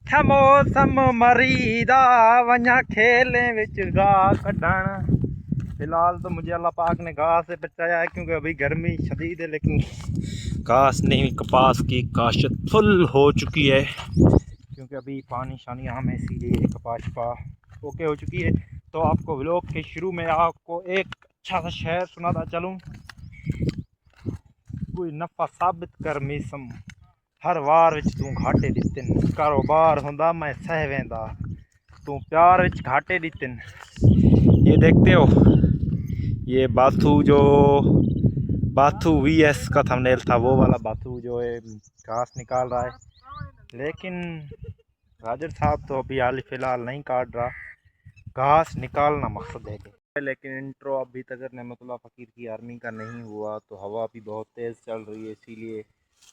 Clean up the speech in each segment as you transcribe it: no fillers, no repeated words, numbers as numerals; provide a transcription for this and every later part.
था मौसम मरीदा वञा खेलें विच गाह कढण। फिलहाल तो मुझे अल्लाह पाक ने घास से बचाया है क्योंकि अभी गर्मी शदीद है, लेकिन घास नहीं, कपास की काश्त फुल हो चुकी है क्योंकि अभी पानी शानी आम है, इसीलिए कपास पा ओके हो चुकी है। तो आपको व्लॉग के शुरू में आपको एक अच्छा सा शहर सुनाता चलूँ। कोई नफा साबित कर मिसम हर वार विच तू घाटे दितिन, कारोबार होंदा मैं सह वेंदा, तू प्यार विच घाटे दितिन। ये देखते हो, ये बाथू वीएस का थंबनेल था, वो वाला बाथू जो है घास निकाल रहा है। लेकिन राजर साहब तो अभी हाल फिलहाल नहीं काट रहा, घास निकालना मकसद है। लेकिन इंट्रो अभी तक नेमतुल्लाह फ़कीर की आर्मी का नहीं हुआ, तो हवा भी बहुत तेज़ चल रही है, इसीलिए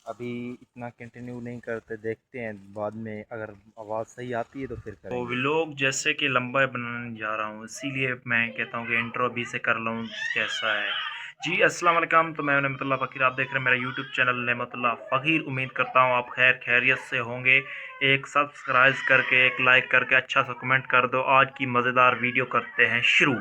अभी इतना कंटिन्यू नहीं करते, देखते हैं बाद में अगर आवाज़ सही आती है तो फिर करेंगे। तो व्लॉग जैसे कि लंबा बनाने जा रहा हूँ, इसीलिए मैं कहता हूँ कि इंट्रो अभी से कर लूँ कैसा है। जी अस्सलाम वालेकुम, तो मैं नेमतुल्लाह फ़कीर, आप देख रहे हैं मेरा यूट्यूब चैनल नेमतुल्लाह फ़कीर। उम्मीद करता हूँ आप खैरियत से होंगे। एक सब्सक्राइब करके, एक लाइक करके, अच्छा सा कमेंट कर दो। आज की मज़ेदार वीडियो करते हैं शुरू।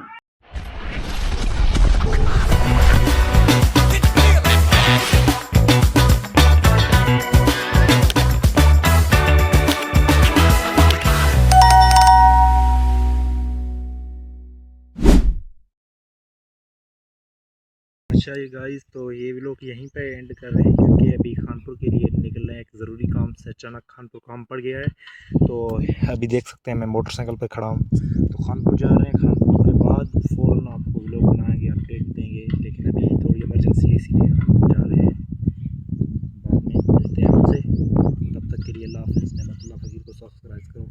अच्छा ये गाइस, तो ये व्लॉग यहीं पे एंड कर रहे हैं क्योंकि अभी खानपुर के लिए निकल रहे हैं, एक ज़रूरी काम से अचानक खानपुर काम पड़ गया है। तो अभी देख सकते हैं मैं मोटरसाइकिल पे खड़ा हूँ, तो खानपुर जा रहे हैं। खानपुर के बाद फ़ौरन आपको व्लॉग बनाएंगे, अपडेट देंगे, लेकिन अभी थोड़ी इमरजेंसी है इसीलिए खानपुर जा रहे हैं। बाद में मिलते हैं आपसे, तब तक के लिए अल्लाह हाफ़िज़। नेमतुल्लाह फ़कीर को सब्सक्राइब करो।